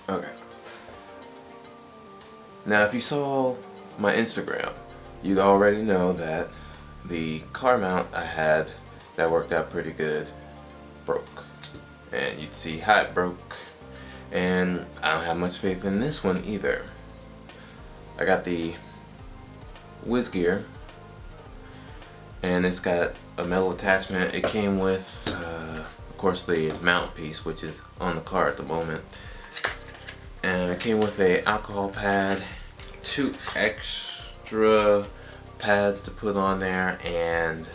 Okay. Now if you saw my Instagram, you'd already know that the car mount I had that worked out pretty good broke. And you'd see how it broke. And I don't have much faith in this one either. I got the Whiz Gear, and it's got a metal attachment. It came with, of course, the mount piece, which is on the car at the moment. And it came with a alcohol pad, 2 extra pads to put on there, and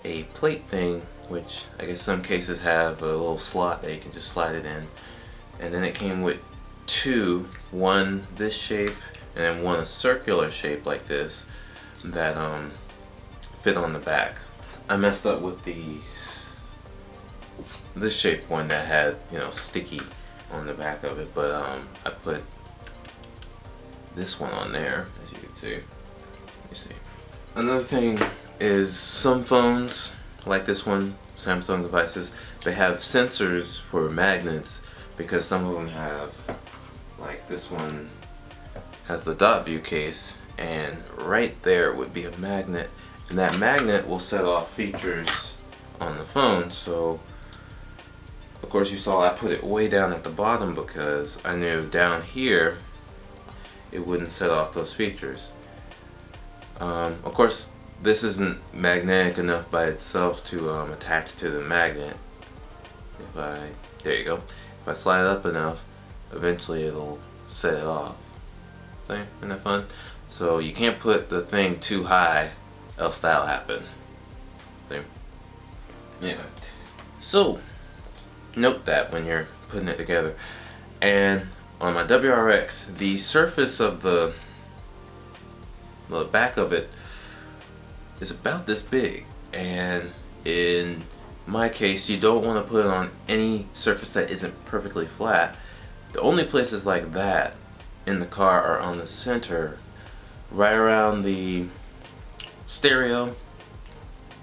a plate thing, which I guess some cases have a little slot that you can just slide it in. And then it came with 2, one this shape and then one a circular shape like this that fit on the back. I messed up with this shape one that had, you know, sticky on the back of it, but I put this one on there, as you can see. Let me see. Another thing is some phones like this one, Samsung devices, they have sensors for magnets, because some of them have, like this one has the dot view case, and right there would be a magnet, and that magnet will set off features on the phone. So of course you saw I put it way down at the bottom because I knew down here it wouldn't set off those features. Of course this isn't magnetic enough by itself to attach to the magnet. There you go. If I slide it up enough, eventually it'll set it off. See? Isn't that fun? So you can't put the thing too high, else that'll happen. See? Yeah. So note that when you're putting it together. And on my WRX, the surface of the back of it is about this big, and in my case you don't want to put it on any surface that isn't perfectly flat. The only places like that in the car are on the center, right around the stereo,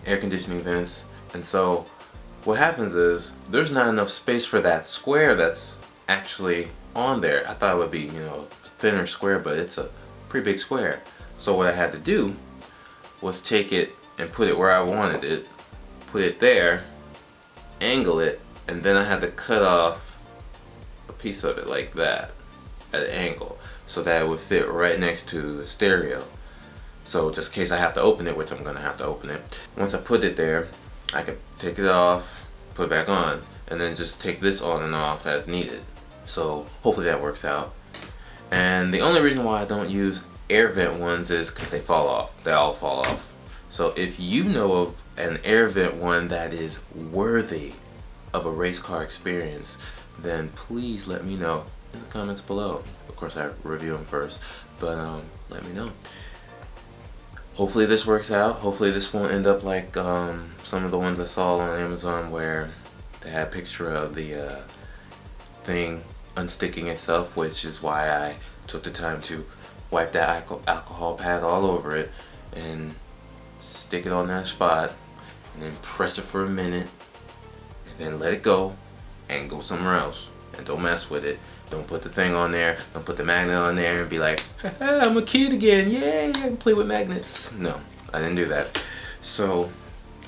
air conditioning vents. And so what happens is there's not enough space for that square that's actually on there. I thought it would be, you know, a thinner square, but it's a pretty big square. So what I had to do was take it and put it where I wanted it, put it there, angle it, and then I had to cut off a piece of it like that at an angle so that it would fit right next to the stereo. So just in case I have to open it, which I'm gonna have to open it, once I put it there, I could take it off, put it back on, and then just take this on and off as needed. So hopefully that works out. And the only reason why I don't use air vent ones is because they fall off. They all fall off. So if you know of an air vent one that is worthy of a race car experience, then please let me know in the comments below. Of course I review them first, but let me know. Hopefully this works out. Hopefully this won't end up like some of the ones I saw on Amazon where they had a picture of the thing unsticking itself, which is why I took the time to wipe that alcohol pad all over it and stick it on that spot and then press it for a minute and then let it go and go somewhere else. And don't mess with it. Don't put the thing on there. Don't put the magnet on there and be like, I'm a kid again, yay, I can play with magnets. No, I didn't do that. So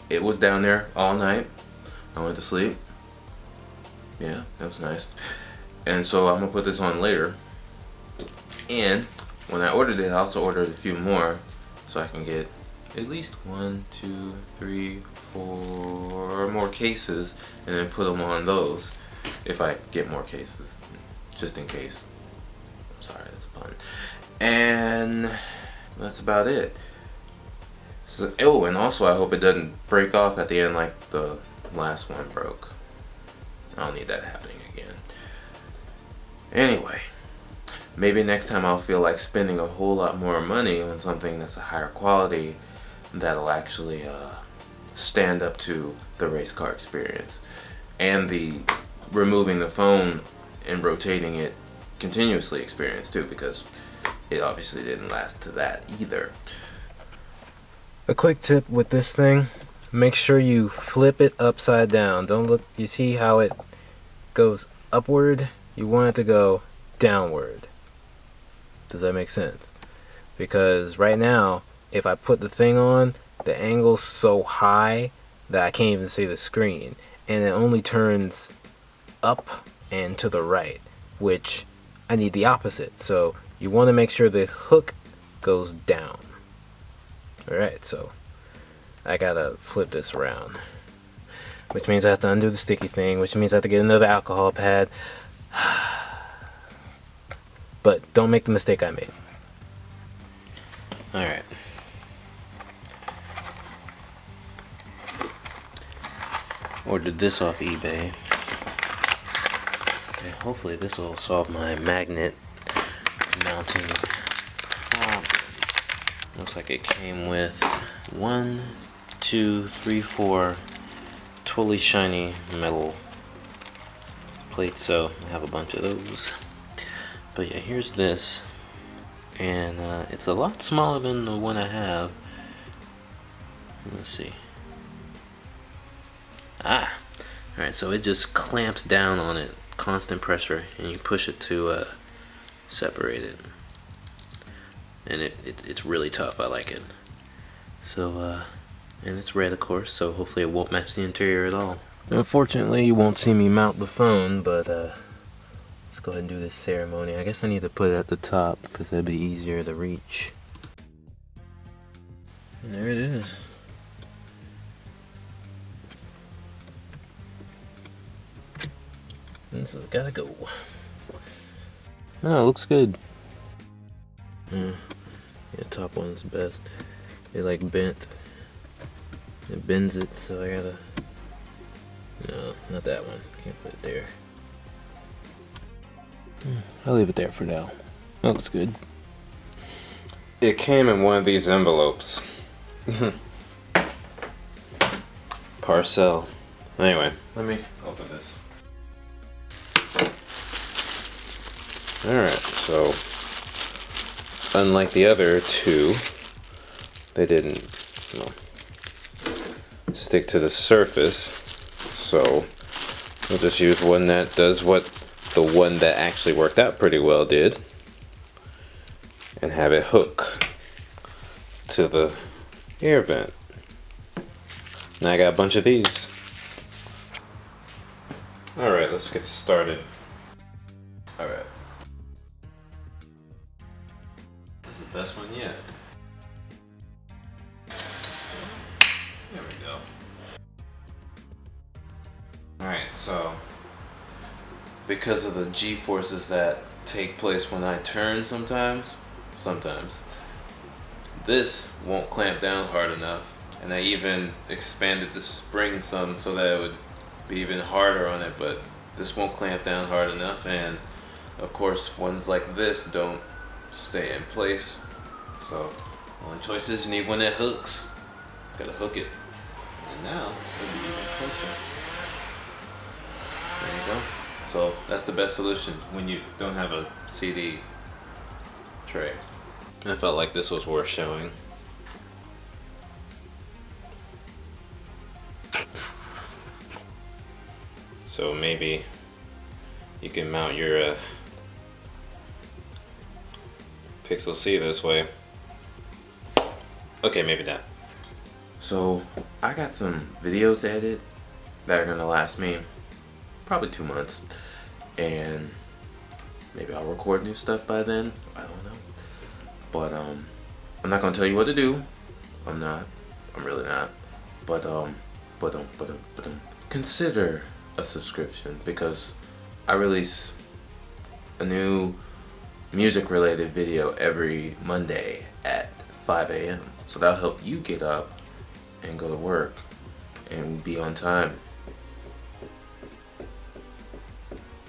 it was down there all night. I went to sleep. Yeah, that was nice. And so I'm gonna put this on later. And when I ordered it, I also ordered a few more so I can get at least 1, 2, 3, 4 more cases and then put them on those if I get more cases, just in case. I'm sorry, that's a pun. And that's about it. So, oh, and also I hope it doesn't break off at the end like the last one broke. I don't need that happening again. Anyway, maybe next time I'll feel like spending a whole lot more money on something that's a higher quality that'll actually stand up to the race car experience and the removing the phone and rotating it continuously experience too, because it obviously didn't last to that either. A quick tip with this thing, make sure you flip it upside down. Don't look, you see how it goes upward? You want it to go downward. Does that make sense? Because right now, if I put the thing on, the angle's so high that I can't even see the screen, and it only turns up and to the right, which I need the opposite. So you want to make sure the hook goes down. Alright, so I gotta flip this around, which means I have to undo the sticky thing, which means I have to get another alcohol pad. But don't make the mistake I made. Alright. Ordered this off eBay. Okay, hopefully this will solve my magnet mounting problems. Looks like it came with 1, 2, 3, 4 totally shiny metal plates, so I have a bunch of those. But yeah, here's this, and it's a lot smaller than the one I have. Let's see. Alright, so it just clamps down on it, constant pressure, and you push it to separate it. And it's really tough. I like it. So, and it's red, of course, so hopefully it won't match the interior at all. Unfortunately, you won't see me mount the phone, but let's go ahead and do this ceremony. I guess I need to put it at the top because that'd be easier to reach. And there it is. This has gotta go. Oh, it looks good. Yeah, top one's best. It like bent. It bends it, so I gotta. No, not that one. Can't put it there. I'll leave it there for now. That looks good. It came in one of these envelopes. Parcel. Anyway, let me open this. Alright, so unlike the other two, they didn't, stick to the surface, so we'll just use one that does what the one that actually worked out pretty well did, and have it hook to the air vent. Now I got a bunch of these. Alright, let's get started. Alright. This is the best one yet. There we go. Alright, so because of the G-forces that take place when I turn sometimes, this won't clamp down hard enough, and I even expanded the spring some so that it would be even harder on it, but this won't clamp down hard enough, and of course ones like this don't stay in place, so only choice is you need one that hooks. Gotta hook it, and now it'll be even closer. There you go. So that's the best solution when you don't have a CD tray. I felt like this was worth showing. So maybe you can mount your Pixel C this way. Okay, maybe not. So I got some videos to edit that are gonna last me probably 2 months, and maybe I'll record new stuff by then. I don't know, but I'm not gonna tell you what to do. I'm really not. But consider a subscription, because I release a new music related video every Monday at 5 a.m. so that'll help you get up and go to work and be on time.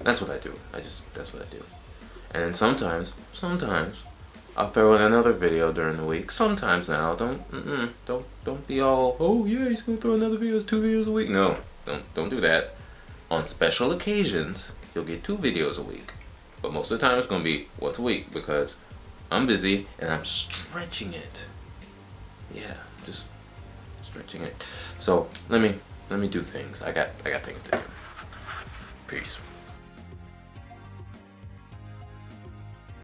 That's what I do. That's what I do. And then sometimes I'll throw in another video during the week. Sometimes now, don't be all, oh yeah, he's gonna throw another video, it's 2 videos a week. No, don't do that. On special occasions, you'll get 2 videos a week. But most of the time it's gonna be once a week, because I'm busy and I'm stretching it. Yeah, just stretching it. So let me do things. I got things to do. Peace.